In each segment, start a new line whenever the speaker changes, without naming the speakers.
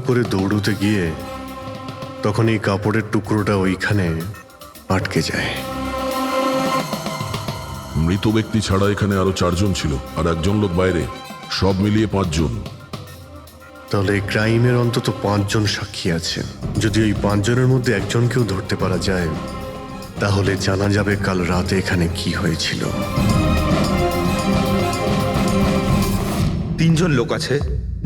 করে দৌড়তে গিয়ে তখন এই কাপড়ের টুকরোটা ওইখানে আটকে যায়।
মৃত ব্যক্তি ছাড়া এখানে আরো 4 জন ছিল, আর একজন লোক বাইরে, সব মিলিয়ে 5 জন।
তাহলে এই ক্রাইমের অন্তত 5 জন সাক্ষী আছে। যদি ওই 5 জনের মধ্যে একজনকেও ধরতে পারা যায়, তাহলে জানা যাবে কাল রাতে এখানে কি হয়েছিল।
3 জন লোক আছে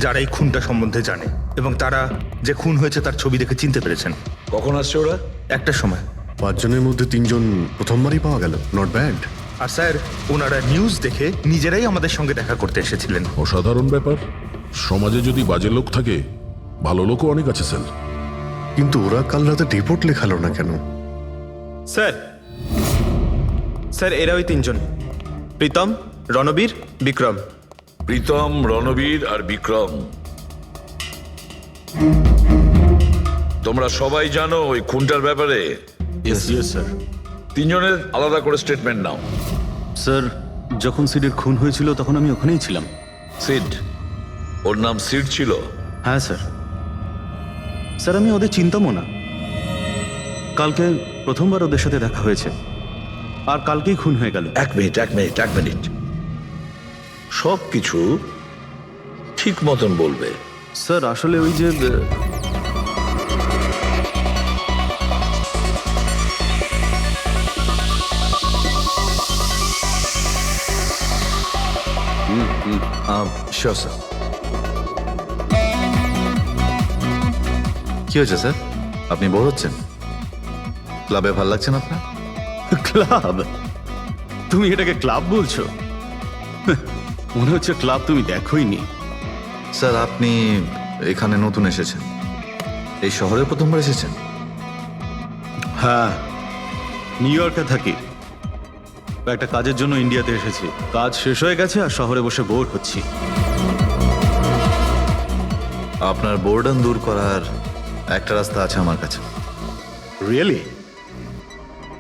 যারা এই খুনটা সম্বন্ধে জানে, এবং তারা যে খুন হয়েছে তার ছবি দেখে চিনতে পেরেছেন।
কখন আসছে ওরা?
একটা সময়।
5 জনের মধ্যে 3 জন প্রথমবারই পাওয়া গেল, নট ব্যাড।
আর স্যার, ওনারা নিউজ দেখে নিজেরাই আমাদের সঙ্গে দেখা করতে এসেছিলেন।
অসাধারণ ব্যাপার। সমাজে যদি বাজে লোক থাকে, ভালো লোকও অনেক আছে স্যার।
কিন্তু ওরা কাল রাতে রিপোর্ট লেখালো না কেন?
স্যার, স্যার এরা ওই 3 জন, প্রীতম, রণবীর, বিক্রম।
প্রীতম, রণবীর আর বিক্রম। তোমরা সবাই জানো ওই খুনটার ব্যাপারে?
Yes sir.
3 জনের আলাদা করে স্টেটমেন্ট নাও।
স্যার, যখন সিডের খুন হয়েছিল তখন আমি ওখানেই ছিলাম।
সিড, ওর নাম সিড ছিল?
হ্যাঁ স্যার। স্যার, আমি ওদের চিনতামও না। কালকে প্রথমবার ওদের সাথে দেখা হয়েছে, আর কালকেই খুন হয়ে গেল।
এক মিনিট। সব কিছু ঠিক মতন বলবে।
স্যার, আসলে ওই যে
শিওর স্যার। কি হয়েছে স্যার? আপনি বোর হচ্ছেন? ক্লাবে ভাল লাগছে না আপনার?
ক্লাব? তুমি এটাকে ক্লাব বলছো? মনে হচ্ছে ক্লাব তুমি দেখোইনি।
স্যার, আপনি এখানে নতুন এসেছেন, এই শহরে প্রথমবার এসেছেন?
হ্যাঁ, নিউ ইয়র্কে থাকি। একটা কাজের জন্য ইন্ডিয়াতে এসেছি। কাজ শেষ হয়ে গেছে আর শহরে বসে বোর হচ্ছি।
আপনার বোর্ডন দূর করার একটা রাস্তা আছে আমার কাছে।
রিয়েলি?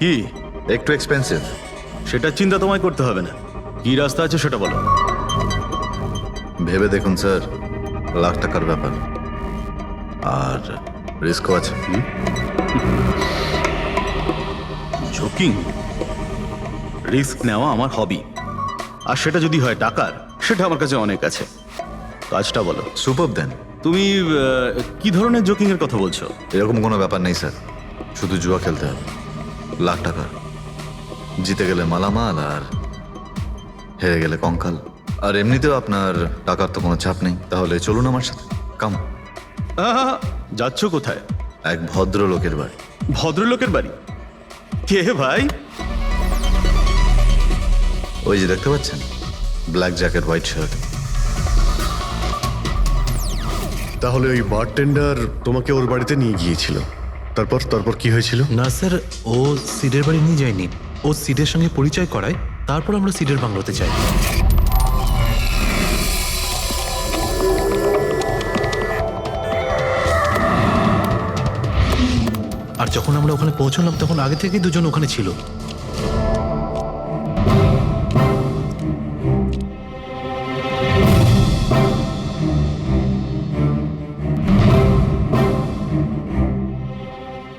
কি?
একটু এক্সপেন্সিভ।
সেটা চিন্তা তোমায় করতে হবে না। কি রাস্তা আছে সেটা বলো।
ভেবে দেখুন স্যার, লাখ টাকার ব্যাপার, আর রিস্কও আছে।
জোকিং? রিস্ক নেওয়া আমার হবি, আর সেটা যদি হয় টাকার, সেটা আমার কাছে অনেক আছে। কাজটা বলো।
সুপার দেন।
তুমি কি ধরনের জোকিং এর কথা বলছো?
এরকম কোনো ব্যাপার নেই স্যার, শুধু জুয়া খেলতে হবে। লাখ টাকা, জিতে গেলে মালামাল, আর হেরে গেলে কঙ্কাল। আর এমনিতেও আপনার টাকার তো কোনো চাপ নেই। তাহলে চলুন আমার সাথে, কাম।
যাচ্ছ কোথায়?
এক ভদ্রলোকের বাড়ি।
ভদ্রলোকের বাড়ি? কে ভাই?
ওই যে দেখতে পাচ্ছেন, ব্ল্যাক জ্যাকেট, হোয়াইট শার্ট।
তাহলে ওই বারটেন্ডার তোমাকে ওর বাড়িতে নিয়ে গিয়েছিল, তারপর কি হয়েছিল?
না স্যার, ও সিডের বাড়ি নিয়ে যায়নি। ও সিডের সঙ্গে পরিচয় করায়, তারপর আমরা সিডের বাংলোতে যাই। আর যখন আমরা ওখানে পৌঁছলাম তখন আগে থেকেই 2 জন ওখানে ছিল।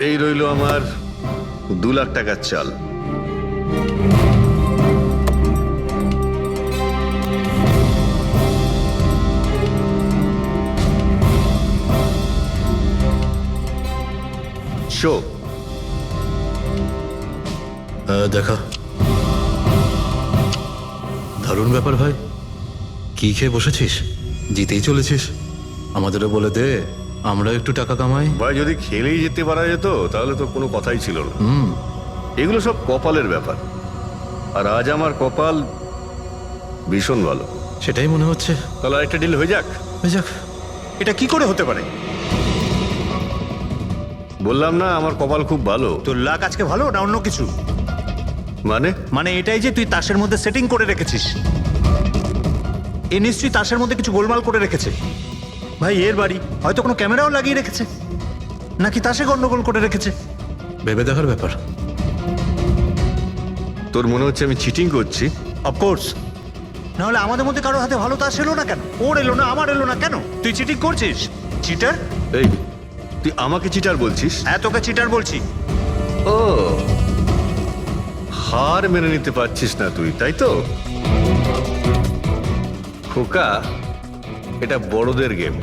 এই রইল আমার 2 লাখ টাকার চাল। শো।
দেখা। দারুণ ব্যাপার ভাই। কি খেয়ে বসেছিস? জিতেই চলেছিস। আমাদেরও বলে দে, আমরা একটু টাকা কামাই।
ভাই, যদি খেলেই যেতে পারা যেত তাহলে তো কোনো কথাই ছিল না। এগুলো সব কপালের ব্যাপার, আর আজ আমার কপাল ভীষণ ভালো।
সেটাই মনে হচ্ছে।
তাহলে একটা ডিল হয়ে যাক।
যাক।
এটা কি করে হতে পারে?
বললাম না আমার কপাল খুব ভালো।
তোর লাক আজকে ভালো না অন্য কিছু?
মানে
এটাই যে তুই তাসের মধ্যে সেটিং করে রেখেছিস। এ নিশ্চয়ই তাসের মধ্যে কিছু গোলমাল করে রেখেছে। ভাই, এর বাড়ি হয়তো কোনো ক্যামেরাও লাগিয়ে রেখেছে, নাকি তাসে গন্ডগোল করে রেখেছে।
ভেবে দেখার ব্যাপার।
তোর মনে হচ্ছে আমি চিটিং করছি?
অফকোর্স। নাহলে আমাদের মধ্যে কারোর হাতে ভালো তাস এলো না কেন? ওর এলো না, আমার এলো না কেন? তুই চিটিং করছিস? চিটার?
এই তুই আমাকে চিটার বলছিস?
হ্যাঁ, তোকে চিটার বলছি।
ও, হার মেনে নিতে পারছিস না তুই, তাই তো? খোকা, এটা বড়দের গেম,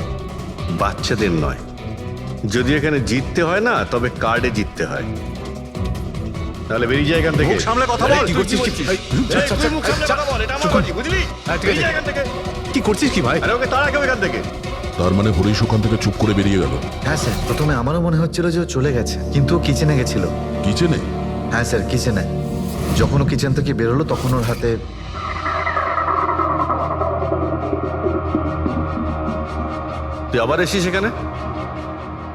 বাচ্চাদের নয়। যদি এখানে জিততে হয় না, তবে কার্ডে জিততে হয়। তাহলে বেরিয়ে যায় এখান থেকে।
মুখ সামলে কথা
আরে,
বল।
কি করছিস? তুই মুখ সামলে কথা বল, এটা আমার বাড়ি, বুঝলি? বেরিয়ে যায় এখান থেকে।
কি করছিস কি ভাই?
আরে ওকে তাড়া কেউ এখান থেকে।
তার মানে হরিশ ওখান থেকে চুপ করে বেরিয়ে গেল।
হ্যাঁ স্যার, প্রথমে আমারও মনে হচ্ছিল যে ও চলে গেছে, কিন্তু ও কিচেনে গেছিল।
কিচেনে?
হ্যাঁ স্যার, কিচেনে। যখন ও কিচেন থেকে বেরোলো তখন ওর হাতে
তুই আবার এসিস এখানে?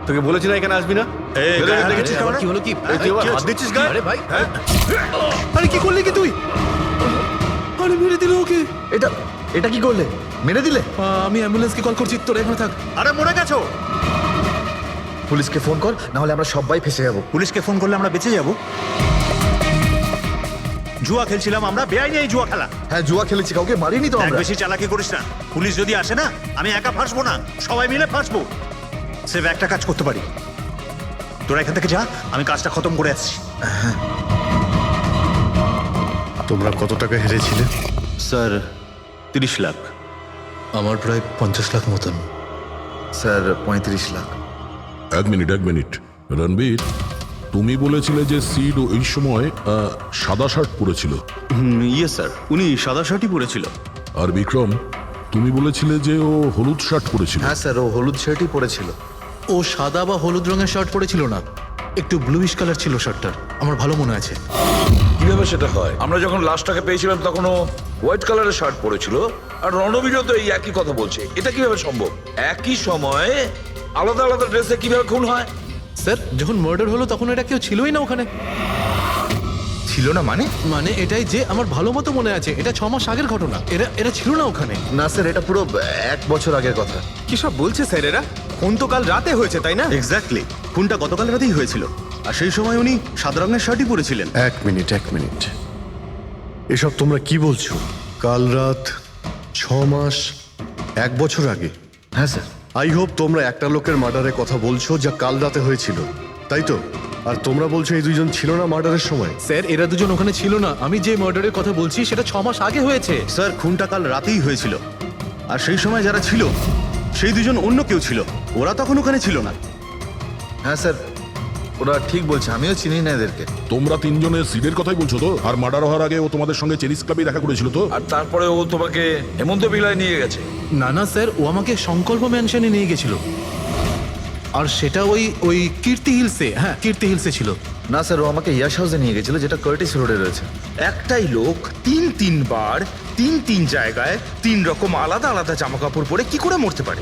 তোকে বলেছি না এখানে আসবি না?
এই,
বেরো এখান
গায়ে
থেকে।
হাত দিচ্ছিস কেন?
কি হলো কি?
এই, তুই আবার হাত দিচ্ছিস গায়ে?
আরে ভাই,
হ্যাঁ?
আরে কি করলি কি তুই? আরে মেরে দিল ওকে।
এটা এটা কি করলে? মেরে দিলে?
আমি অ্যাম্বুলেন্সকে কল করছি, তোরা এখানে থাক।
আরে মরে গেছো?
পুলিশকে ফোন কর, না হলে আমরা সবাই ফেসে যাবো।
পুলিশকে ফোন করলে আমরা বেঁচে যাব? জুয়া খেলছিলাম আমরা, বেআইনি এই জুয়া খেলা।
হ্যাঁ, জুয়া খেলেছি, কাউকে মারিনি তো
দেখ,
আমরা।
বেশি চালাকি করিস না। পুলিশ যদি আসে না, আমি একা ফাঁসবো না, সবাই মিলে ফাঁসবো। সে একটা কাজ করতে পারি, তোরা এখান থেকে যা, আমি কাজটা খতম করে আসছি।
তোমরা কত টাকা হেরেছিলে?
স্যার 30 লাখ।
আমার প্রায় 50 লাখ মতন।
স্যার 35 লাখ।
এক মিনিট রণবীর, তুমি বলেছিলে যে সিড ওই সময় সাদা শার্ট পরেছিল,
ইয়ে স্যার, উনি সাদা শার্টই পরেছিল।
আর বিক্রম, তুমি বলেছিলে যে ও হলুদ শার্ট পরেছিল।
হ্যাঁ স্যার, ও হলুদ শার্টই পরেছিল।
ও সাদা বা হলুদ রঙের শার্ট পরেছিল না, একটু ব্লুইশ কালার ছিল শার্টটার, আমার ভালো মনে আছে।
কিভাবে সেটা হয়? আমরা যখন লাশটাকে পেয়েছিলাম তখন ও হোয়াইট কালারের শার্ট পরেছিল, আর রণবীরও তো এই একই কথা বলছে। এটা কিভাবে সম্ভব? একই সময়ে আলাদা আলাদা ড্রেসে কিভাবে খুন হয়?
স্যার, যখন মার্ডার হলো তখন এটা কেউ ছিলই না ওখানে।
ছিল না মানে?
মানে এটাই যে আমার ভালো মতো মনে আছে, এটা 6 মাস আগের ঘটনা। এরা ছিল না ওখানে।
না স্যার, এটা পুরো 1 বছর আগের কথা।
কি সব বলছে স্যার এরা? খুন তো কাল রাতে হয়েছে, তাই না?
এক্স্যাক্টলি, খুনটা গতকাল রাতেই হয়েছিল, আর সেই সময় উনি সাদা রঙের শার্টই পরেছিলেন।
এক মিনিট, এসব তোমরা কি বলছো? কাল রাত, 6 মাস, 1 বছর আগে?
হ্যাঁ স্যার।
আই হোপ তোমরা একটা লোকের মার্ডারের কথা বলছো যা কাল রাতে হয়েছিল, তাই তো? আর তোমরা বলছো এই দুইজন ছিল না মার্ডারের সময়?
স্যার, এরা দুজন ওখানে ছিল না। আমি যে মার্ডারের কথা বলছি সেটা 6 মাস আগে হয়েছে।
স্যার, খুনটা কাল রাতেই হয়েছিল, আর সেই সময় যারা ছিল সেই দুজন অন্য কেউ ছিল, ওরা তখন ওখানে ছিল না।
হ্যাঁ স্যার, ওরা ঠিক বলছে, আমিও চিনি না এদেরকে।
তোমরা তিনজনের সিডের কথাই বলছো তো? আর মার্ডার হওয়ার আগে ও তোমাদের সঙ্গে চেরিস ক্লাবে দেখা করেছিল তো?
আর তারপরে ও তোমাকে হেমন্ত বিলায় নিয়ে গেছে।
না না স্যার, ও আমাকে সংকল্প ম্যানশনে নিয়ে গেছিল, আর সেটা ওই কীর্তি হিলসে। হ্যাঁ, কীর্তি হিলসে ছিল।
না স্যার, ও আমাকে ইয়াশ হাউসে নিয়ে গেছিল, যেটা কার্টিস রোডে রয়েছে।
একটাই লোক তিনবার তিন জায়গায় 3 রকম আলাদা আলাদা জামা কাপড় পরে কি করে মরতে পারে?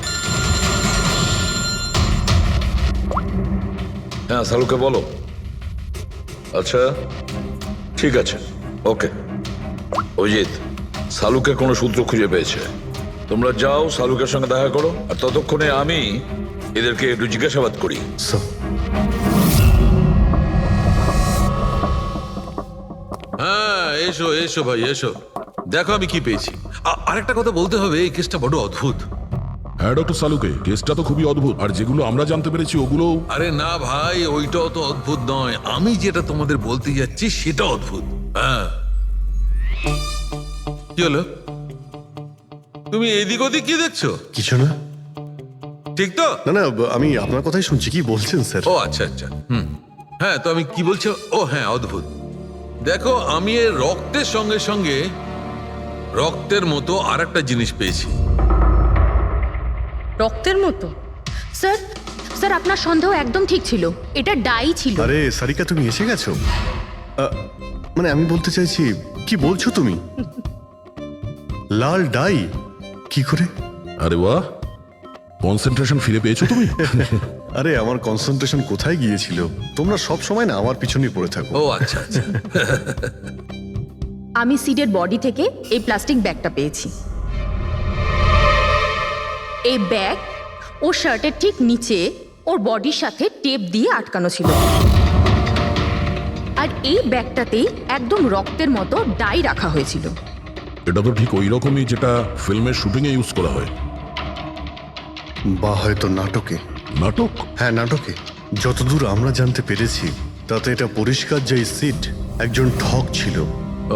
হ্যাঁ, সালুকে বলো। আচ্ছা, ঠিক আছে, ওকে। অজিত, সালুকে কোনো সূত্র খুঁজে পেয়েছে। তোমরা যাও, সালুকের সঙ্গে দেখা করো, আর ততক্ষণে আমি এদেরকে একটু জিজ্ঞাসাবাদ করি।
হ্যাঁ, এসো এসো ভাই এসো, দেখো আমি কি পেয়েছি। আরেকটা কথা বলতে হবে, এই কেসটা বড় অদ্ভুত।
হ্যাঁ ডক্টর সালুকে, কেসটা তো খুবই অদ্ভুত, আর যেগুলো আমরা জানতে পেরেছি ওগুলো।
আরে না ভাই, ওইটাও তো অদ্ভুত নয়, আমি যেটা তোমাদের বলতে যাচ্ছি সেটা অদ্ভুত। হ্যাঁ, কি হলো? তুমি এদিক ওদিক কি দেখছো?
কিছু না।
ঠিক তো?
না, আমি আপনার কথাই শুনছি। কি বলছেন স্যার?
ও আচ্ছা, হ্যাঁ, তো আমি কি বলছি? ও হ্যাঁ, অদ্ভুত। দেখো, আমি এর রক্তের সঙ্গে সঙ্গে রক্তের মতো আর একটা জিনিস পেয়েছি।
রক্তের মতো? স্যার, স্যার আপনার সন্দেহ একদম ঠিক ছিল, এটা ডাই ছিল।
আরে সারিকা, তুমি এসে গেছো? মানে আমি বলতে চাইছি, কি বলছো তুমি? লাল ডাই? কি করে?
আরে বাহ, কনসেন্ট্রেশন ফিরে পেয়েছো তুমি?
আরে আমার কনসেন্ট্রেশন কোথায় গিয়েছিল? তোমরা সব সময় না আমার পিছনেই পড়ে থাকো।
ও আচ্ছা আচ্ছা।
আমি সিডের বডি থেকে এই প্লাস্টিক ব্যাগটা পেয়েছি। এই ব্যাগ ওর শার্টের ঠিক নিচে ওর বডির সাথে টেপ দিয়ে আটকানো ছিল, আর এই ব্যাগটাতেই একদম রক্তের মতো ডাই রাখা হয়েছিল।
এটা তো ঠিক ওই রকমই যেটা ফিল্মের শুটিং এ ইউজ করা হয়।
বা হয়তো নাটকে।
নাটক?
হ্যাঁ, নাটকে। যতদূর আমরা জানতে পেরেছি তাতে এটা পরিষ্কার যে এই সিড একজন ঠক ছিল।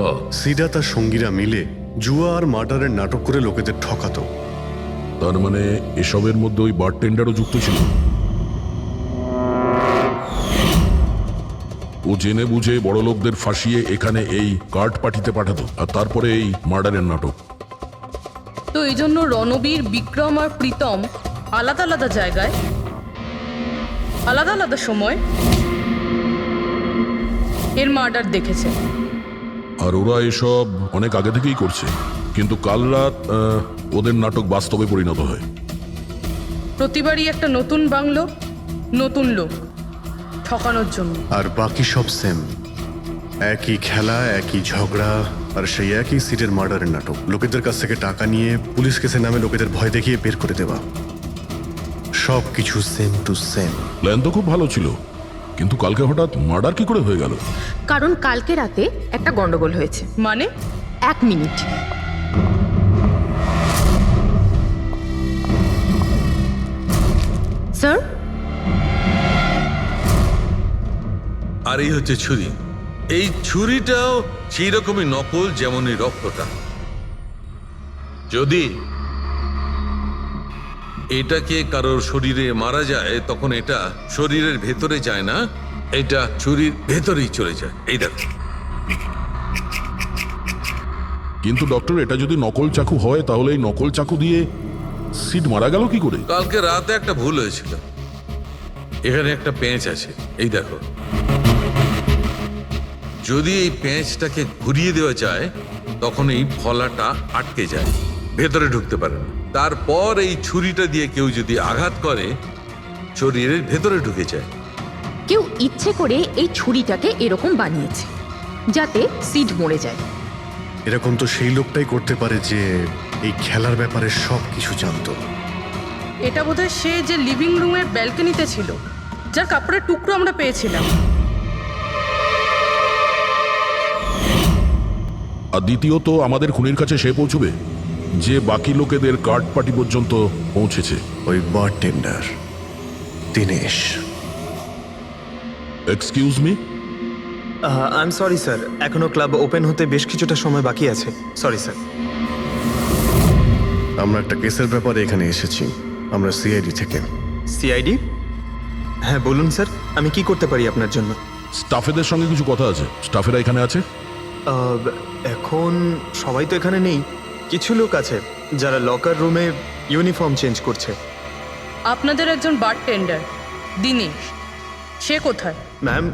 ও
সিডা তার সঙ্গীরা মিলে জুয়া আর মার্ডারের নাটক করে লোকেদের ঠকাতো।
তার মানে এসবের মধ্যে ওই বারটেন্ডারও যুক্ত ছিল। ও জেনে বুঝে বড় লোকদের ফাঁসিয়ে এখানে এই কার্ড পার্টিতে পাঠাতো, আর তারপরে এই মার্ডারের নাটক।
তো এই জন্য রণবীর, বিক্রম আর প্রীতম আলাদা আলাদা জায়গায় আলাদা আলাদা সময় এর মার্ডার দেখেছে।
আর ওরা এসব অনেক আগে থেকেই করছে, কিন্তু কাল রাত ওদের নাটক বাস্তবে পরিণত হয়।
প্রতিবারই একটা নতুন বাংলো, নতুন লোক ঠকানোর জন্য।
আর বাকি সব সেম, একই খেলা, একই ঝগড়া, আর সেই একই সিটের মার্ডারের নাটক। লোকেদের কাছ থেকে টাকা নিয়ে পুলিশ কেসের নামে লোকেদের ভয় দেখিয়ে বের করে দেওয়া। সব কিছু সেম টু সেম।
প্ল্যান তো খুব ভালো ছিল, কিন্তু কালকে হঠাৎ মার্ডার কি করে হয়ে গেল?
কারণ কালকে রাতে একটা গন্ডগোল হয়েছে।
মানে
1 মিনিট। স্যার,
আর এই হচ্ছে ছুরি। এই ছুরিটাও সেই রকমই নকল যেমন এই রক্তটা। যদি এটাকে কারোর শরীরে মারা যায় তখন এটা শরীরের ভেতরে যায় না, এটা ছুরির ভেতরেই চলে যায়। এই দেখো।
কিন্তু ডক্টর, এটা যদি নকল চাকু হয় তাহলে এই নকল চাকু দিয়ে সিড মারা গেল কি করে?
কালকে রাতে একটা ভুল হয়েছিল। এখানে একটা পেঁচ আছে, এই দেখো। যদি এই পেঁচটাকে ঘুরিয়ে দেওয়া যায় তখন এই ফলাটা আটকে যায়, ভেতরে ঢুকতে পারে না। তারপর এই ছুরিটা দিয়ে কেউ যদি আঘাত করে শরীরের ভেতরে ঢুকে যায়।
কেউ ইচ্ছে করে এই ছুরিটাকে এরকম বানিয়েছে যাতে সিড মরে যায়।
এরকম তো সেই লোকটাই করতে পারে যে এই খেলার ব্যাপারে সব কিছু জানতো।
এটা বোধহয় সে যে লিভিং রুমের ব্যালকনিতে ছিল, যার কাপড়ের টুকরো আমরা পেয়েছিলাম।
আর দ্বিতীয়ত, আমাদের খুনির কাছে সে পৌঁছবে যে বাকি লোকেদের কার্ড পার্টি পর্যন্ত পৌঁছেছে।
ওই bartender Dinesh.
Excuse me?
I am sorry sir, এখনো ক্লাব ওপেন হতে বেশ কিছুটা সময় বাকি আছে। Sorry sir.
আমরা একটা কেসের ব্যাপারে এখানে এসেছি। আমরা সিআইডি থেকে।
সিআইডি? হ্যাঁ বলুন স্যার, আমি কি করতে পারি আপনার জন্য?
স্টাফেদের সঙ্গে কিছু কথা আছে। স্টাফেরা এখানে আছে?
এখন সবাই তো এখানে নেই। কিছু লোক আছে যারা লকার রুমে ইউনিফর্ম চেঞ্জ করছে।
আপনাদের একজন বারটেন্ডার দিনেশ, সে কোথায়?
ম্যাম,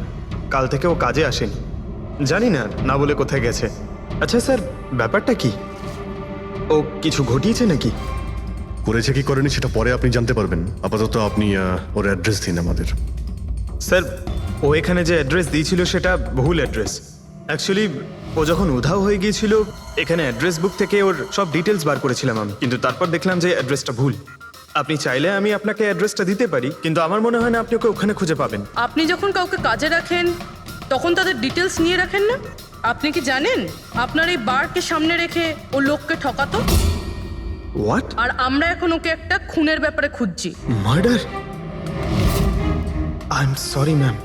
কাল থেকে ও কাজে আসেনি। জানি না, না বলে কোথায় গেছে। আচ্ছা স্যার, ব্যাপারটা কি? ও কিছু ঘটিয়েছে নাকি?
করেছে কি করেনি সেটা পরে আপনি জানতে পারবেন। আপাতত আপনি ওর অ্যাড্রেস দিন আমাদের।
স্যার, ও এখানে যে অ্যাড্রেস দিয়েছিল সেটা ভুল অ্যাড্রেস। অ্যাকচুয়ালি ও যখন উধাও হয়ে গিয়েছিল এখানে অ্যাড্রেস বুক থেকে ওর সব ডিটেলস বার করেছিলাম আমি, কিন্তু তারপর দেখলাম যে অ্যাড্রেসটা ভুল। আপনি চাইলে আমি আপনাকে অ্যাড্রেসটা দিতে পারি, কিন্তু আমার মনে হয় না আপনি ওকে ওখানে খুঁজে পাবেন।
আপনি যখন কাউকে কাজে রাখেন তখন তাদের ডিটেলস নিয়ে রাখেন না? আপনি কি জানেন আপনার এই বারকে সামনে রেখে ও লোককে ঠকাতো?
হোয়াট?
আর আমরা এখন ওকে একটা খুনের ব্যাপারে খুঁজছি।
Murder? I am sorry ma'am,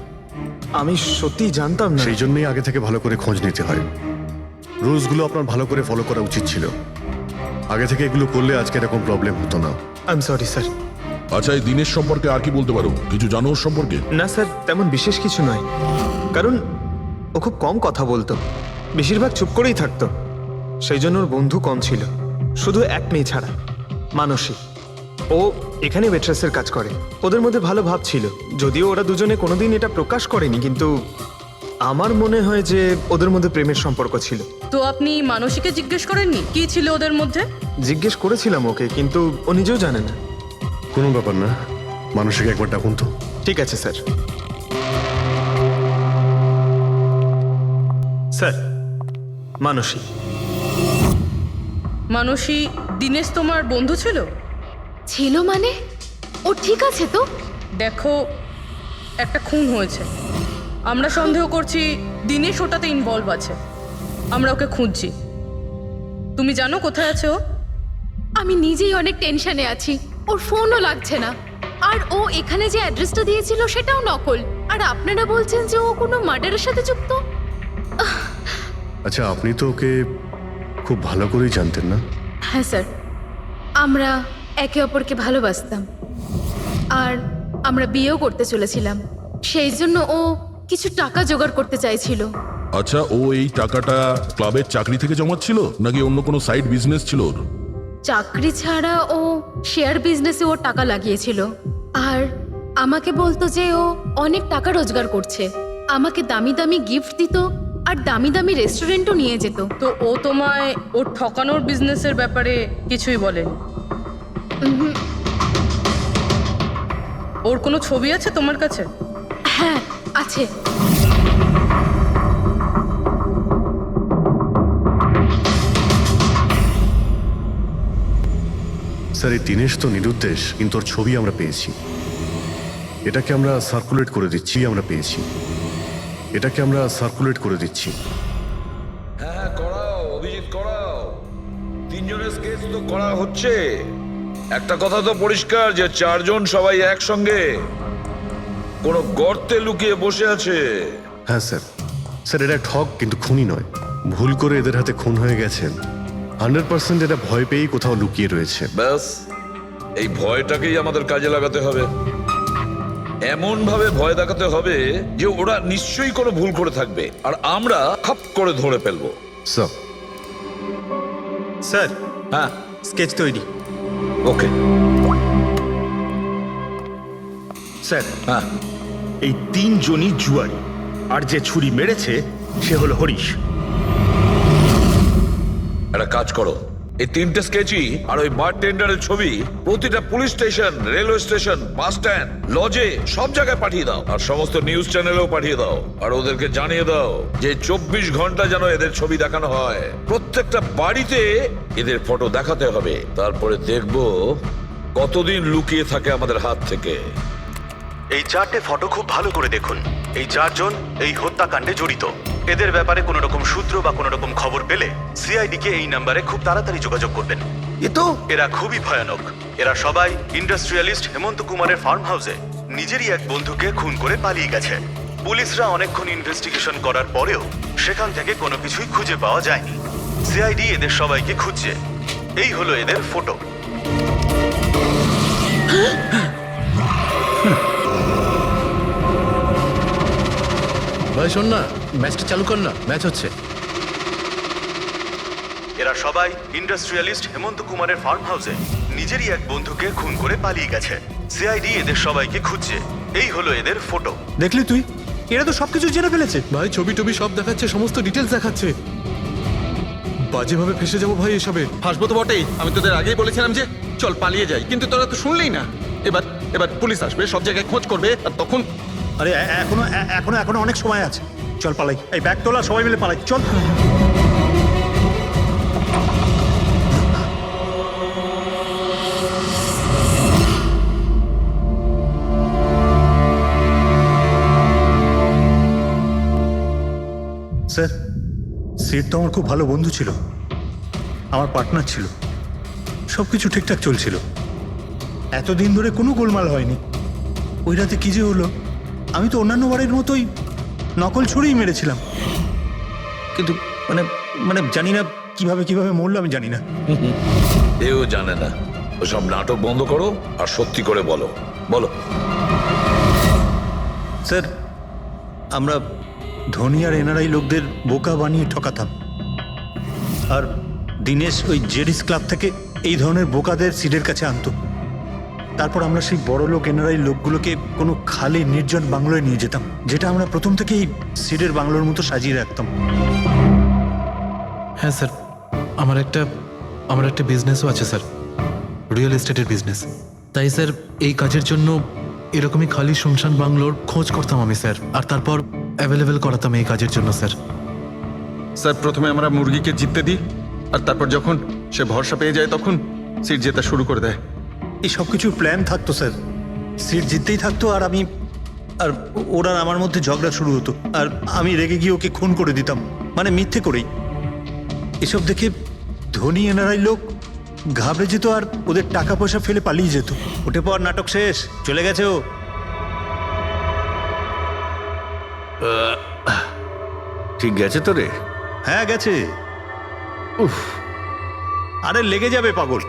আমি সত্যি জানতাম না।
সেই জন্যই আগে থেকে ভালো করে খোঁজ নিতে হয়। রুলসগুলো আপনার ভালো করে ফলো করা উচিত ছিল। আগে থেকে এগুলো করলে আজকে এরকম প্রবলেম হতো না।
I am sorry sir.
আচ্ছা, এই দিনের সম্পর্কে আর কি বলতে পারো? কিছু জানো ওর সম্পর্কে?
না স্যার, তেমন বিশেষ কিছু নয়। কারণ ও খুব কম কথা বলতো, বেশিরভাগ চুপ করেই থাকতো। সেই জন্য ওর বন্ধু কম ছিল, শুধু এক মেয়ে ছাড়া, মানসী। ও এখানে ওয়েট্রেসের কাজ করে। ওদের মধ্যে ভালো ভাব ছিল, যদিও ওরা দুজনে কোনোদিন এটা প্রকাশ করেনি, কিন্তু আমার মনে হয় যে ওদের মধ্যে প্রেমের সম্পর্ক ছিল।
তো আপনি মানসীকে জিজ্ঞেস করেননি কি ছিল ওদের মধ্যে?
জিজ্ঞেস করেছিলাম ওকে, কিন্তু ও নিজেও জানে না।
কোনো ব্যাপার না, মানুষকে একবার ডাকুন তো।
ঠিক আছে স্যার। স্যার, মানসী।
মানসী, দিনেশ তোমার বন্ধু ছিল?
ছিল মানে? ও ঠিক আছে তো?
দেখো, একটা খুন হয়েছে, আমরা সন্দেহ করছি দিনেশ ওটাতে ইনভলভ আছে। আমরা ওকে খুঁজছি। তুমি জানো কোথায় আছে ও?
আমি নিজেই অনেক টেনশনে আছি। ওর ফোনও লাগছে না। আর ও এখানে যে অ্যাড্রেসটা দিয়েছিল সেটাও নকল। আর আপনারা বলছেন যে ও কোনো মার্ডারের সাথে যুক্ত।
আচ্ছা, আপনি তো ওকে খুব ভালো করেই জানতেন না?
হ্যাঁ স্যার, আমরা একে অপরকে ভালোবাসতাম আর আমরা বিয়েও করতে চলেছিলাম। সেই জন্য ও কিছু টাকা জোগাড় করতে চাইছিল।
আচ্ছা, ও এই টাকাটা ক্লাবের চাকরি থেকে জমাচ্ছিল নাকি অন্য কোনো সাইড বিজনেস ছিল ওর?
চাকরি ছাড়া ও শেয়ার বিজনেসে ওর টাকা লাগিয়েছিল। আর আমাকে বলতো যে ও অনেক টাকা রোজগার করছে, আমাকে দামি দামি গিফট দিত আর দামি দামি রেস্টুরেন্টও নিয়ে যেত।
তো ও তোমায় ওর ঠকানোর বিজনেসের ব্যাপারে কিছুই বলেনি? ওর কোনো ছবি আছে তোমার কাছে?
হ্যাঁ আছে।
স্যার, এই দিনেশ তো নিরুদ্দেশ, কিন্তু ওর ছবি আমরা পেয়েছি। এটাকে আমরা সার্কুলেট করে দিচ্ছি।
হ্যাঁ, করাও অভিজিৎ, করাও। তিনজনের স্কেচ তো করা হচ্ছে। একটা কথা তো পরিষ্কার যে চারজন সবাই একসঙ্গে কোনো গর্তে লুকিয়ে বসে আছে।
হ্যাঁ স্যার। স্যার, এরা ঠক কিন্তু খুনি নয়। ভুল করে এদের হাতে খুন হয়ে গেছেন। 100% এরা ভয় পেয়েই কোথাও লুকিয়ে রয়েছে।
ব্যাস, এই ভয়টাকেই আমাদের কাজে লাগাতে হবে। এমন ভাবে ভয় দেখাতে হবে যে ওরা নিশ্চয়ই কোনো ভুল করে থাকবে আর আমরা খাপ করে ধরে ফেলবো।
স্যার,
স্যার, হ্যাঁ, স্কেচ তৈরি।
ওকে
স্যার,
হ্যাঁ,
এই তিনজনই জুয়ারি, আর যে ছুরি মেরেছে সে হলো হরিশ।
একটা কাজ করো, এই তিনটে স্কেচই আর ওই বারটেন্ডারের ছবি প্রতিটা police station, railway station, bus stand, লজে সব জায়গায় পাঠিয়ে দাও। আর সমস্ত নিউজ চ্যানেলেও পাঠিয়ে দাও। আর ওদেরকে জানিয়ে দাও যে 24 ঘন্টা যেন এদের ছবি দেখানো হয়। প্রত্যেকটা বাড়িতে এদের ফটো দেখাতে হবে। তারপরে দেখবো কতদিন লুকিয়ে থাকে আমাদের হাত থেকে।
এই 4টে ফটো খুব ভালো করে দেখুন। এই 4জন এই হত্যাকাণ্ডে জড়িত। এদের ব্যাপারে কোনো রকম সূত্র বা কোনো রকম খবর পেলে সিআইডি কে এই নাম্বারে খুব তাড়াতাড়ি যোগাযোগ করবেন। এরা খুবই ভয়ানক। এরা সবাই ইন্ডাস্ট্রিয়ালিস্ট হেমন্ত কুমারের ফার্ম হাউসে নিজেরই এক বন্ধুকে খুন করে পালিয়ে গেছে। পুলিশরা অনেকক্ষণ ইনভেস্টিগেশন করার পরেও সেখান থেকে কোনো কিছুই খুঁজে পাওয়া যায়নি। সিআইডি এদের সবাইকে খুঁজছে। এই হলো এদের ফটো।
ভাই শোন না, ম্যাচটা চালু কর না, ম্যাচ হচ্ছে।
এরা সবাই ইন্ডাস্ট্রিয়ালিস্ট হেমন্ত কুমারের ফার্ম হাউসে নিজেরই এক বন্ধুকে খুন করে পালিয়ে গেছে। সিআইডি এদের সবাইকে খুঁজছে। এই হলো এদের ফটো।
দেখলি তুই, এরা তো সবকিছু জেনে ফেলেছে।
ভাই ছবি টবি সব দেখাচ্ছে, সমস্ত ডিটেলস দেখাচ্ছে। বাজেভাবে ফেসে যাবো ভাই এসবে।
হাসবো তো বটেই। আমি তোদের আগেই বলেছিলাম যে চল পালিয়ে যাই, কিন্তু তোরা তো শুনলেই না। এবার পুলিশ আসবে, সব জায়গায় খোঁজ করবে, আর তখন
আরে এখনো অনেক সময় আছে। চল পালাই, এই ব্যাগ তোলা, সবাই মিলে পালাই, চল। স্যার, সিট তো আমার খুব ভালো বন্ধু ছিল, আমার পার্টনার ছিল, সব কিছু ঠিকঠাক চলছিল। এতদিন ধরে কোনো গোলমাল হয়নি। ওই রাতে কি যে হলো, আমি তো অন্যান্য বারের মতোই নকল ছুরিই মেরেছিলাম, কিন্তু মানে জানি না কিভাবে মরলো, আমি জানি না।
এও জানে না। ওসব নাটক বন্ধ করো আর সত্যি করে বলো।
স্যার, আমরা ধনী আর এনআরআই লোকদের বোকা বানিয়ে ঠকাতাম। আর দিনেশ ওই জেডিস ক্লাব থেকে এই ধরনের বোকাদের সিডের কাছে আনতো। তারপর আমরা সেই বড় লোক এনআরআই লোকগুলোকে কোনো খালি নির্জন বাংলোয় নিয়ে যেতাম, যেটা আমরা প্রথম থেকেই সিডের বাংলোর মতো সাজিয়ে রাখতাম।
হ্যাঁ স্যার, আমার একটা বিজনেসও আছে স্যার, রিয়েল এস্টেটের বিজনেস। তাই স্যার এই কাজের জন্য এরকমই খালি শুনশান বাংলোর খোঁজ করতাম আমি স্যার, আর তারপর অ্যাভেলেবেল করাতাম এই কাজের জন্য স্যার।
স্যার প্রথমে আমরা মুরগিকে জিততে দিই, আর তারপর যখন সে ভরসা পেয়ে যায় তখন সিট জেতা শুরু করে দেয়।
এই সব কিছুর প্ল্যান থাকতো স্যার, সিট জিততেই থাকতো, আর ওরা আমার মধ্যে ঝগড়া শুরু হতো, আর আমি রেগে গিয়ে ওকে খুন করে দিতাম, মানে মিথ্যে করেই। এসব দেখে ধনী এনআরআই লোক ঘাবড়ে যেত আর ওদের টাকা পয়সা ফেলে পালিয়ে যেত। উঠে পর, নাটক শেষ, চলে গেছে ও।
ঠিক গেছে তো রে?
হ্যাঁ গেছে। উফ, আরে লেগে যাবে পাগল।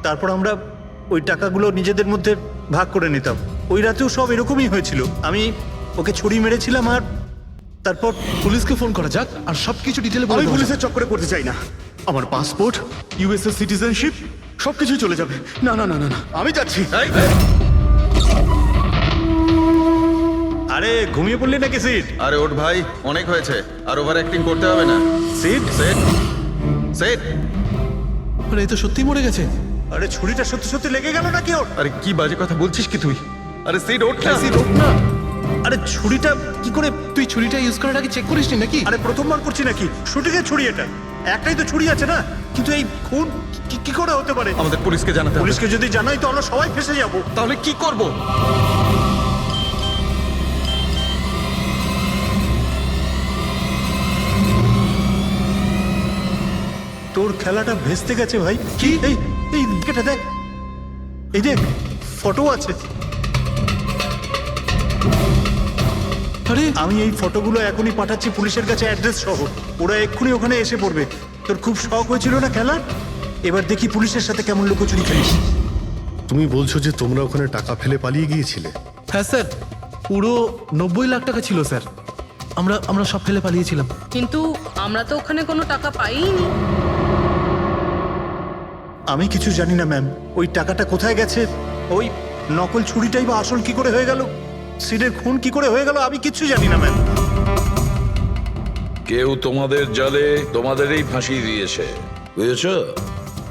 তারপর আমরা ওই টাকাগুলো নিজেদের মধ্যে ভাগ করে নিতাম। ওই রাতেও সব এরকমই হয়েছিল। আমি ওকে ছুরি মেরেছিলাম আর তারপর
পুলিশকে ফোন করা যাক আর সবকিছু ডিটেলে বলে
আমি
দেওয়া যাক।
পুলিশের চক্করে পড়তে চাই না। আমার পাসপোর্ট, ইউএসএ সিটিজেনশিপ সবকিছু চলে যাবে। না না না না না, আমি যাচ্ছি।
আরে ঘুমিয়ে পড়লি নাকি সিট?
আরে ওঠ ভাই, অনেক হয়েছে, আর ওভার অ্যাক্টিং করতে হবে না।
Sit
set set.
আরে এই তো সত্যি মরে গেছে।
আরে ছুরিটা সত্যি সত্যি লেগে গেল নাকি ওর?
আরে কি বাজে কথা বলছিস কি তুই? আরে সিট ওঠ না।
সিট ওঠ না।
আরে ছুরিটা কি করে?
তুই ছুরিটা ইউজ করার আগে চেক করিসনি নাকি?
আরে প্রথমবার করছি নাকি? শুটিংয়ের ছুরি এটা, একটাই তো ছুরি আছে না। কিন্তু এই খুন কি করে হতে পারে?
আমাদের পুলিশকে জানাতে হবে।
পুলিশকে যদি জানাই তো আমরা সবাই ফেসে যাব।
তাহলে কি করব?
তোর খেলাটা ভেস্তে গেছে ভাই। কি? এই এই কেটে দেখ, এই দেখ ফটো আছে।
আরে
আমি এই ফটোগুলো এখনই পাঠাচ্ছি পুলিশের কাছে অ্যাড্রেস সহ। ওরা এক্ষুনি ওখানে এসে পড়বে। তোর খুব শখ হয়েছিল না খেলার? এবার দেখি পুলিশের সাথে কেমন লুকোচুরি খেলিস।
তুমি বলছো যে তোমরা ওখানে টাকা ফেলে পালিয়ে গিয়েছিলে?
হ্যাঁ স্যার, পুরো 90 লাখ টাকা ছিল স্যার। আমরা সব ফেলে পালিয়েছিলাম।
কিন্তু আমরা তো ওখানে কোনো টাকা পাইনি।
আমি কিছু জানি না ম্যাম। ওই টাকাটা কোথায় গেছে, ওই নকল ছুরিটাই বা আসল কি করে হয়ে গেল, সিডের খুন কি করে হয়ে গেল, আমি কিচ্ছু জানি না ম্যাম।
কেউ তোমাদের জালে তোমাদেরই ফাঁসিয়ে দিয়েছে, বুঝেছো?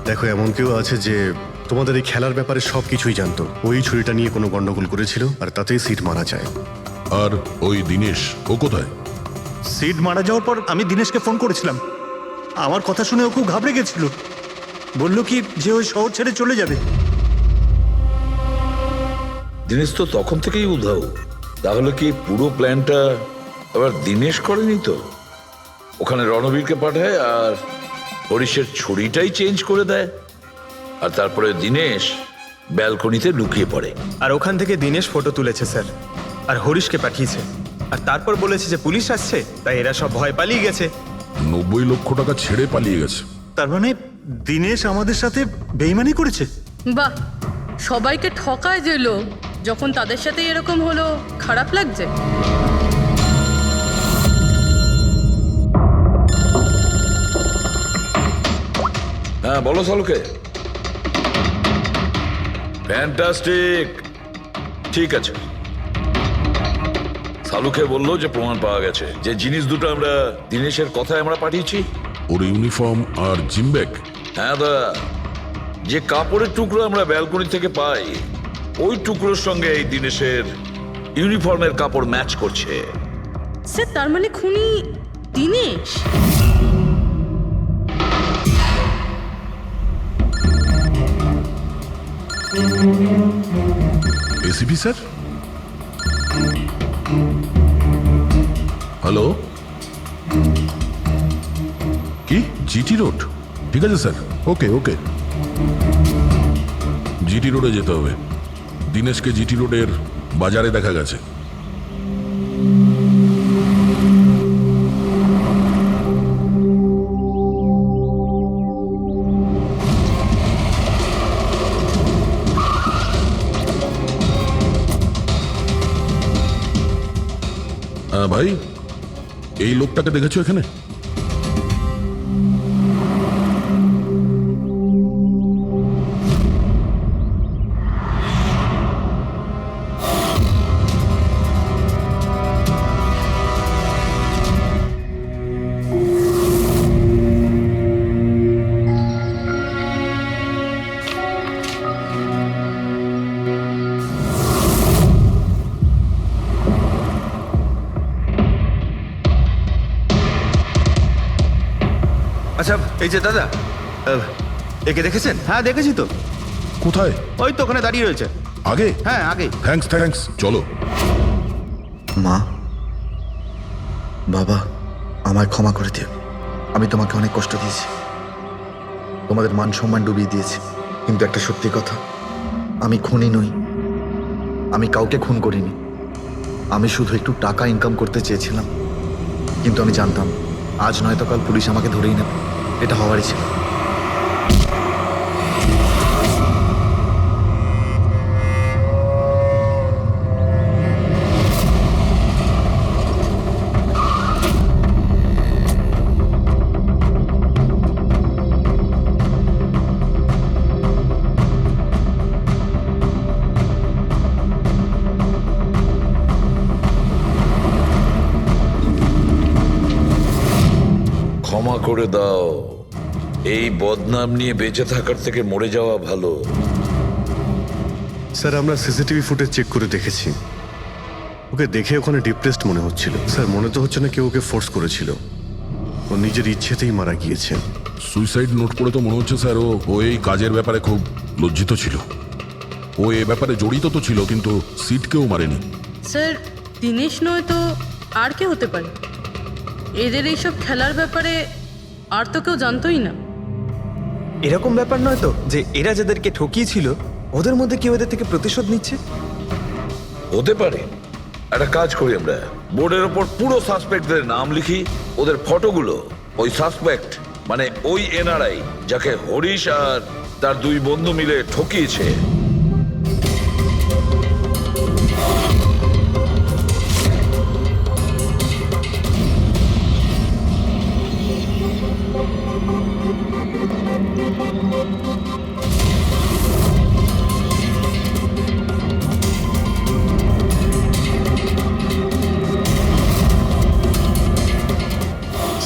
দেখো, এমন কেউ আছে যে তোমাদের এই খেলার ব্যাপারে সব কিছুই জানতো। ওই ছুরিটা নিয়ে কোনো গন্ডগোল করেছিল আর তাতেই সিট মারা যায়।
আর ওই দিনেশ, ও কোথায়?
সিড মারা যাওয়ার পর আমি দিনেশকে ফোন করেছিলাম। আমার কথা শুনে ও খুব ঘাবড়ে গেছিল। বললো কি যে ওই শহর ছেড়ে চলে যাবে।
দিনেশ তো তখন থেকেই উধাও। তাহলে কি পুরো প্ল্যানটা আবার দিনেশ করেনি তো? ওখানে রণবীরকে পাঠায় আর হরিশের ছুরিটাই চেঞ্জ করে দেয়, আর তারপরে দিনেশ ব্যালকনিতে লুকিয়ে পড়ে।
আর ওখান থেকে দিনেশ ফটো তুলেছে স্যার, আর হরিশকে পাঠিয়েছে। আর তারপর বলেছে যে পুলিশ আসছে, তাই এরা সব ভয় পালিয়ে গেছে।
90 লক্ষ টাকা ছেড়ে পালিয়ে গেছে।
তার মানে দিনেশ আমাদের সাথে বেইমানি করেছে।
বাহ, সবাইকে ঠকায় যে লোক, যখন তাদের সাথে এরকম হলো খারাপ লাগছে।
হ্যাঁ বলো সালুকে। ফ্যান্টাস্টিক, ঠিক আছে। সালুকে বললো যে প্রমাণ পাওয়া গেছে, যে জিনিস দুটো আমরা দিনেশের কথায় আমরা পাঠিয়েছি।
ওর ইউনিফর্ম আর জিম ব্যাগ।
হ্যাঁ দা, যে কাপড়ের টুকরো আমরা ব্যালকনি থেকে পাই, ওই টুকরোর সঙ্গে এই দিনেশের ইউনিফর্মের কাপড় ম্যাচ করছে।
স্যার, তার মানে খুনি দিনেশ?
ACP sir, hello. কি জিটি রোড? ঠিক আছে স্যার, ওকে ওকে। জিটি রোডে যেতে হবে। দিনেশকে জিটি রোডের বাজারে দেখা গেছে। ভাই, এই লোকটাকে দেখেছো এখানে?
আচ্ছা এই যে দাদা, একে দেখেছেন?
হ্যাঁ দেখেছি তো।
কোথায়?
ওই তো ওখানে দাঁড়িয়ে রয়েছে।
আগে?
হ্যাঁ আগে।
থ্যাঙ্কস থ্যাঙ্কস, চলো।
মা, বাবা, আমায় ক্ষমা করে দিও। আমি তোমাকে অনেক কষ্ট দিয়েছি, তোমাদের মান সম্মান ডুবিয়ে দিয়েছি, কিন্তু একটা সত্যি কথা, আমি খুনি নই, আমি কাউকে খুন করিনি। আমি শুধু একটু টাকা ইনকাম করতে চেয়েছিলাম, কিন্তু আমি জানতাম আজ নয়তো কাল পুলিশ আমাকে ধরেই নেবে। এটা হওয়ারই ছিল।
ক্ষমা করে দাও, এই বদনাম নিয়ে বেঁচে থাকার থেকে মরে যাওয়া ভালো।
স্যার আমরা সিসিটিভি ফুটেজ চেক করে দেখেছি, ওকে দেখে ওখানে ডিপ্রেসড মনে হচ্ছিল। স্যার মনে তো হচ্ছে না কেউ ওকে ফোর্স করেছিল, ও নিজের ইচ্ছেতেই মারা গিয়েছে।
সুইসাইড নোট করে তো মনে হচ্ছে স্যার ও এই কাজের ব্যাপারে খুব লজ্জিত ছিল। ও এ ব্যাপারে জড়িত তো ছিল, কিন্তু সিটকেও মারেনি।
স্যার দিনেশ নয় তো আর কে হতে পারে? এদের এইসব খেলার ব্যাপারে আর তো কেউ জানতোই না।
এরকম ব্যাপার নয় তো যে এরা যাদেরকে ঠকিয়েছিল ওদের মধ্যে কেউ এদের থেকে প্রতিশোধ নিচ্ছে?
হতে পারে। একটা কাজ করি, আমরা বোর্ডের ওপর পুরো সাসপেক্টদের নাম লিখি, ওদের ফটোগুলো ওই সাসপেক্ট মানে ওই এনআরআই যাকে হরিশ আর তার দুই বন্ধু মিলে ঠকিয়েছে,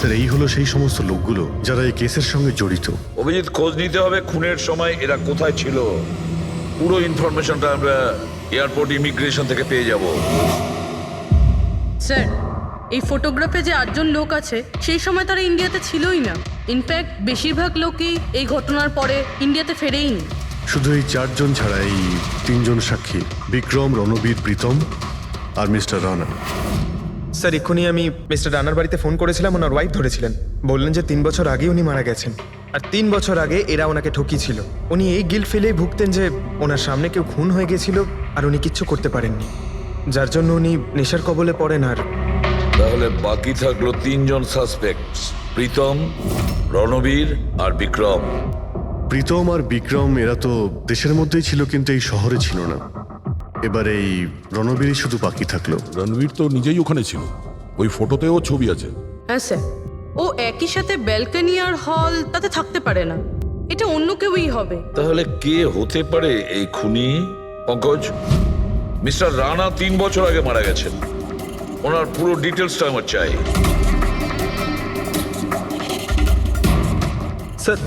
স্যার এই হলো সেই সমস্ত লোকগুলো যারা এই কেসের সঙ্গে জড়িত।
অভিজিৎ খোঁজ নিতে হবে খুনের সময় এরা কোথায় ছিল। পুরো ইনফরমেশনটা আমরা এয়ারপোর্ট ইমিগ্রেশন থেকে পেয়ে যাব।
স্যার এই ফটোগ্রাফে যে 8জন লোক আছে সেই সময় তারা ইন্ডিয়াতে ছিলই না। ইনফ্যাক্ট বেশিরভাগ লোকই এই ঘটনার পরে ইন্ডিয়াতে ফেরেইনি।
শুধু এই 4 জন ছাড়া এই 3 জন সাক্ষী, বিক্রম, রণবীর, প্রীতম আর মিস্টার রানা।
স্যার এক্ষুনি আমি মিস্টার রানার বাড়িতে ফোন করেছিলাম, ওনার ওয়াইফ ধরেছিলেন, বললেন যে 3 বছর আগে উনি মারা গেছেন, আর 3 বছর আগে এরা ওনাকে ঠকিয়েছিল। উনি এই গিল্ট ফিলেই ভুগতেন যে ওনার সামনে কেউ খুন হয়ে গেছিল আর উনি কিচ্ছু করতে পারেননি, যার জন্য উনি নেশার কবলে পড়েন। আর
তাহলে বাকি থাকলো 3 জন সাসপেক্ট, প্রীতম, রণবীর আর বিক্রম।
প্রীতম আর বিক্রম এরা তো দেশের মধ্যেই ছিল, কিন্তু এই শহরে ছিল না। এবার এই রণবীরই শুধু বাকি থাকলো।
রণবীর তো নিজেই ওখানে ছিল, ওই ফটোতেও ছবি আছে।
হ্যাঁ স্যার, ও একই সাথে ব্যালকনি আর হল তাতে থাকতে পারে না, এটা অন্য কেউই হবে।
তাহলে কে হতে পারে এই খুনি? পঙ্কজ, মিস্টার রানা 3 বছর আগে মারা গেছেন, ওনার পুরো ডিটেলসটা আমার চাই।
স্যার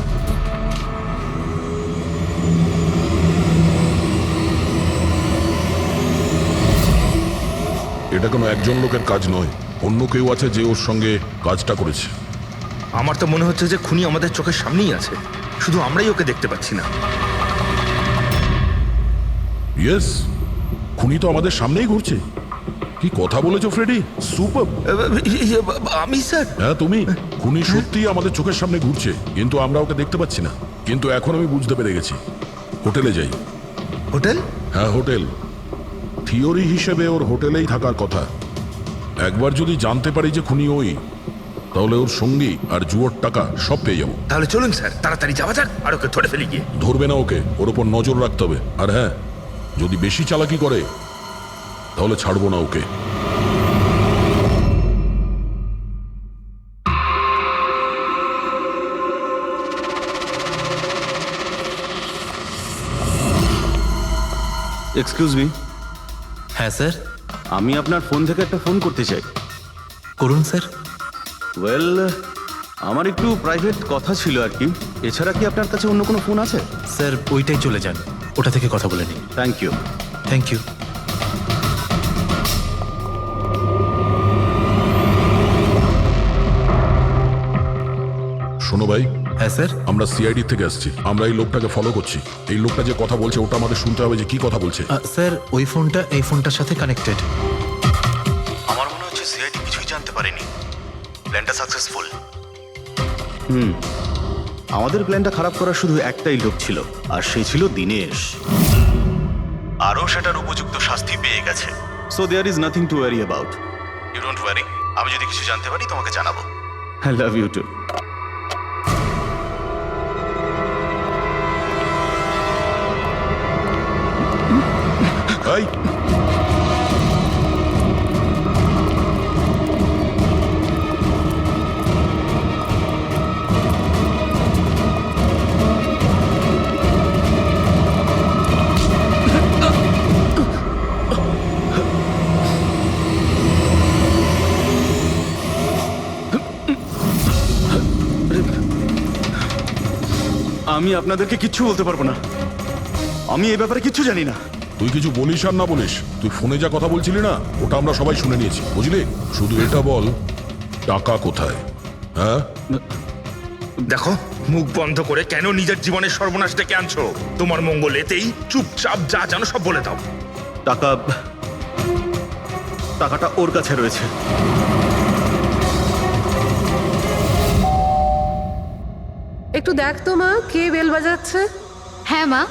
এটা কোনো একজন লোকের কাজ নয়, অন্য কেউ আছে যে ওর সঙ্গে কাজটা করেছে।
আমার তো মনে হচ্ছে যে খুনি আমাদের চোখের সামনেই আছে, শুধু আমরাই ওকে দেখতে পাচ্ছি না।
ইয়েস, খুনি তো আমাদের সামনেই ঘুরছে। কি কথা বলেছো ফ্রেডি, সুপার।
আমি স্যার?
হ্যাঁ তুমি। খুনি সত্যিই আমাদের চোখের সামনে ঘুরছে, কিন্তু আমরা ওকে দেখতে পাচ্ছি না। কিন্তু এখন আমি বুঝতে পেরে গেছি। হোটেলে যাই।
হোটেল?
হ্যাঁ হোটেল। থিওরি হিসেবে ওর হোটেলেই থাকার কথা। একবার যদি জানতে পারি যে খুনি ওই, তাহলে ওর সঙ্গী আর জুয়োর টাকা সব পেয়ে যাবো।
তাহলে চলুন স্যার, তাড়াতাড়ি যাওয়া যাক আর ওকে ধরে ফেলি গিয়ে।
ধরবে না ওকে, ওর ওপর নজর রাখতে হবে। আর হ্যাঁ, যদি বেশি চালাকি করে তাহলে ছাড়বো না ওকে।
Excuse me.
হ্যাঁ স্যার।
আমি আপনার ফোন থেকে একটা ফোন করতে চাই।
করুন স্যার।
ওয়েল, আমার একটু প্রাইভেট কথা ছিল আর কি। এছাড়া কি আপনার কাছে অন্য কোনো ফোন আছে?
স্যার ওইটাই চলে যান, ওটা থেকে কথা বলে নিন।
Thank you.
Thank you.
শোনো ভাই।
হ্যাঁ স্যার।
আমরা সিআইডি থেকে আসছি, আমরা এই লোকটাকে ফলো করছি। এই লোকটা যে কথা বলছে ওটা আমাদের শুনতে হবে যে কি কথা বলছে।
স্যার ওই ফোনটা এই ফোনটার সাথে কানেক্টেড।
আমার মনে হচ্ছে সিআইডি কিছুই জানতে পারেনি, প্ল্যানটা সাকসেসফুল। আমাদের প্ল্যানটা খারাপ করার শুধু একটাই লোক ছিল, আর সে ছিল দিনেশ। আরও সেটার উপযুক্ত শাস্তি পেয়ে গেছে। So there is nothing to worry about. You don't worry, আমি যদি কিছু জানতে পারি তোমাকে জানাবো। I love you too.
এই
আমি আপনাদেরকে কিচ্ছু বলতে পারবো না, আমি এই ব্যাপারে কিচ্ছু জানি না।
তুই কিছু বলিস আর না বলিস, তুই ফোনে যা কথা বলছিলি না ওটা আমরা সবাই শুনে নিয়েছি, বুঝলি? শুধু এটা বল, টাকা কোথায়? হ্যাঁ,
দেখো, মুখ বন্ধ করে কেন নিজের জীবনের সর্বনাশ ডেকে আনছো? তোমার মঙ্গল এতেই, চুপচাপ যা জানো সব বলে দাও।
টাকাটা ওর কাছে রয়েছে।
একটু দেখ তো মা, কে বেল বাজাচ্ছে?
হ্যাঁ মা।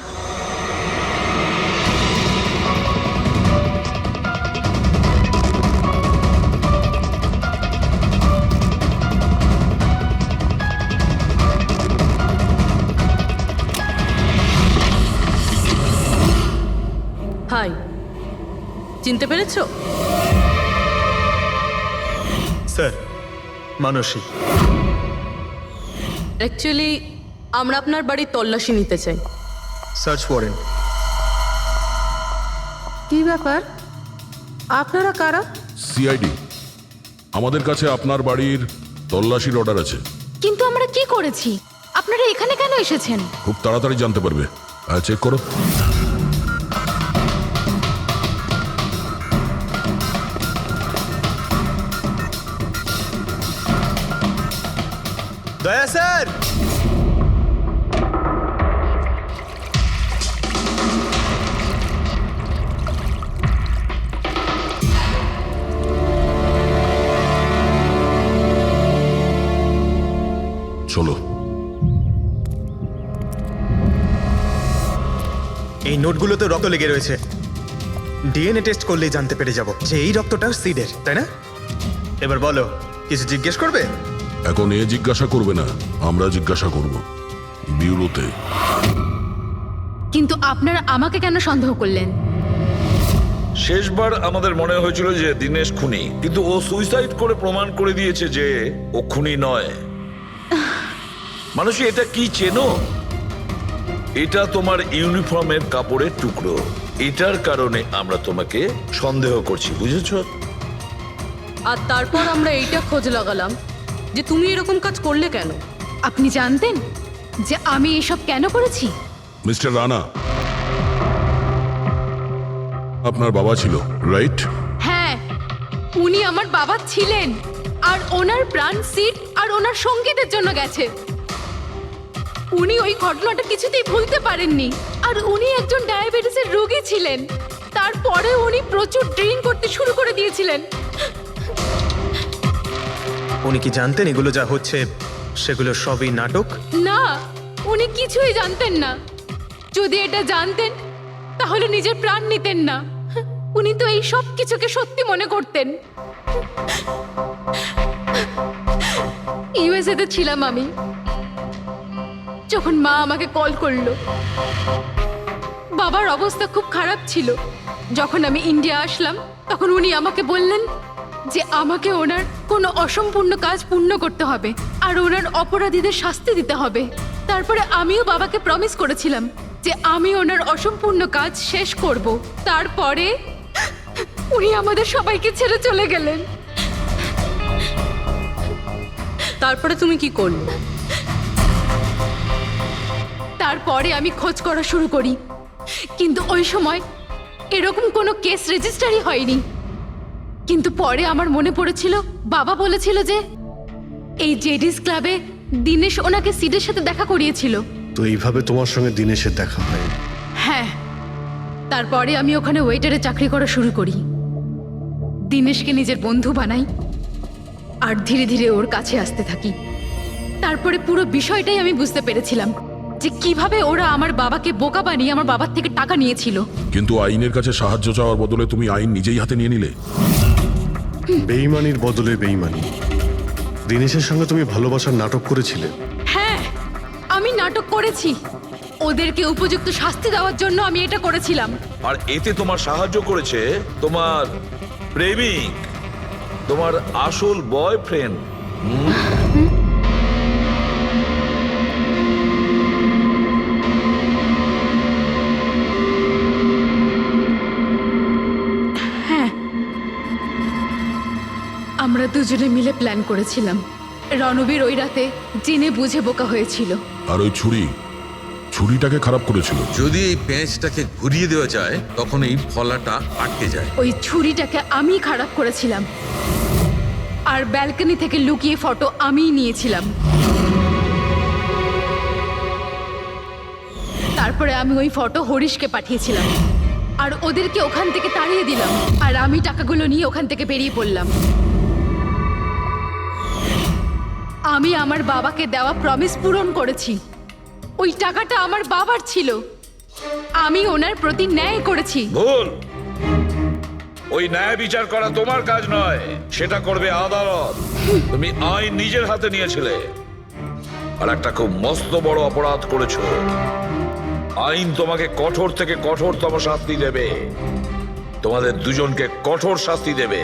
হাই, চিনতে পেরেছো?
স্যার, মানসী।
অ্যাকচুয়ালি আমরা আপনার বাড়ির তল্লাশি নিতে চাই।
Search warrant.
কি ব্যাপার, আপনারা কারা?
সিআইডি। আমাদের কাছে আপনার বাড়ির তল্লাশির অর্ডার আছে।
কিন্তু আমরা কি করেছি? আপনারা এখানে কেন এসেছেন?
খুব তাড়াতাড়ি জানতে পারবে। চেক করো।
দয়া স্যার।
চলো।
এই নোটগুলোতে রক্ত লেগে রয়েছে। ডিএনএ টেস্ট করলেই জানতে পেরে যাব যে এই রক্তটা সিডের, তাই না? এবার বলো, কিছু জিজ্ঞেস করবে?
এখন এ জিজ্ঞাসা করবে না, আমরা জিজ্ঞাসা করব বিউরোতে।
কিন্তু আপনারা আমাকে কেন সন্দেহ করলেন?
শেষবার আমাদের মনে হয়েছিল যে দিনেশ খুনি, কিন্তু ও সুইসাইড করে প্রমাণ করে দিয়েছে যে ও খুনি নয়। মানুষ এটা কি চেনো? এটা তোমার ইউনিফর্মের কাপড়ের টুকরো। এটার কারণে আমরা তোমাকে সন্দেহ করছি, বুঝেছো?
আর তারপর আমরা এইটা খোঁজ লাগালাম যে তুমি এরকম কাজ করলে কেন।
আপনি জানতেন যে আমি এসব কেন করেছি?
মিস্টার রানা, আপনার বাবা ছিল, রাইট?
হ্যাঁ, উনি আমার বাবা ছিলেন, আর ওনার প্রাণ সিট আর ওনার সঙ্গীতের জন্য গেছে। উনি ওই ঘটনাটা কিছুতেই ভুলতে পারেননি, আর উনি একজন ডায়াবেটিসের রোগী ছিলেন। তারপরে উনি প্রচুর ড্রিঙ্ক করতে শুরু করে দিয়েছিলেন।
উনি কি জানতেন এগুলো যা হচ্ছে সেগুলো সবই নাটক?
না, উনি কিছুই জানতেন না। যদি এটা জানতেন তাহলে নিজের প্রাণ নিতেন না। উনি তো এই সব কিছুকে সত্যি মনে করতেন। ইউএসএ তে ছিলাম আমি, যখন মা আমাকে কল করলো। বাবার অবস্থা খুব খারাপ ছিল। যখন আমি ইন্ডিয়া আসলাম তখন উনি আমাকে বললেন যে আমাকে ওনার কোনো অসম্পূর্ণ কাজ পূর্ণ করতে হবে আর ওনার অপরাধীদের শাস্তি দিতে হবে। তারপরে আমিও বাবাকে প্রমিস করেছিলাম যে আমি ওনার অসম্পূর্ণ কাজ শেষ করব। তারপরে উনি আমাদের সবাইকে ছেড়ে চলে গেলেন।
তারপরে তুমি কি করলে?
তারপরে আমি খোঁজ করা শুরু করি, কিন্তু ওই সময় এরকম কোনো কেস রেজিস্টারই হয়নি। কিন্তু পরে আমার মনে পড়েছিল, বাবা বলেছিল যে এই জেডিস ক্লাবে দিনেশ ওনাকে সিডের সাথে দেখা করিয়েছিল।
তো এইভাবে তোমার সঙ্গে দিনেশের দেখা হয়?
হ্যাঁ, তারপরে আমি ওখানে ওয়েটারে চাকরি করা শুরু করি। দিনেশকে নিজের বন্ধু বানাই আর ধীরে ধীরে ওর কাছে আসতে থাকি। তারপরে পুরো বিষয়টাই আমি বুঝতে পেরেছিলাম যে কিভাবে ওরা আমার বাবাকে বোকা বানিয়ে আমার বাবার থেকে টাকা নিয়েছিল।
কিন্তু আইনের কাছে সাহায্য চাওয়ার বদলে তুমি আইন নিজেই হাতে নিয়ে নিলে।
বেইমানির বদলে বেইমানি। দিনেশের সঙ্গে তুমি ভালোবাসার নাটক করেছিলে।
হ্যাঁ, আমি নাটক করেছি। ওদেরকে উপযুক্ত শাস্তি দেওয়ার জন্য আমি এটা করেছিলাম।
আর এতে তোমার সাহায্য করেছে তোমার প্রেমিক, তোমার আসল বয়ফ্রেন্ড।
আমরা দুজনে মিলে প্ল্যান করেছিলাম। রণবীর ওই রাতে জেনে বুঝে বোকা হয়েছিল।
আর ওই ছুরিটাকে খারাপ করেছিল।
যদি এই পেঁচটাকে ঘুরিয়ে দেওয়া যায় তখন এই ফলাটা আটকে যায়।
ওই ছুরিটাকে আমি খারাপ করেছিলাম, আর ব্যালকনি থেকে লুকিয়ে ফটো আমিই নিয়েছিলাম। তারপরে আমি ওই ফটো হরিশকে পাঠিয়েছিলাম, আর ওদেরকে ওখান থেকে তাড়িয়ে দিলাম, আর আমি টাকাগুলো নিয়ে ওখান থেকে বেরিয়ে পড়লাম। আমি আমার বাবাকে দেওয়া প্রমিস পূরণ করেছি। ওই টাকাটা আমার বাবার ছিল, আমি ওনার প্রতি ন্যায় করেছি।
ভুল। ওই ন্যায় বিচার করা তোমার কাজ নয়, সেটা করবে আদালত। তুমি আইন নিজের হাতে নিয়েছিলে, আর একটা খুব মস্ত বড় অপরাধ করেছো। আইন তোমাকে কঠোর থেকে কঠোরতম শাস্তি দেবে, তোমাদের দুজনকে কঠোর শাস্তি দেবে।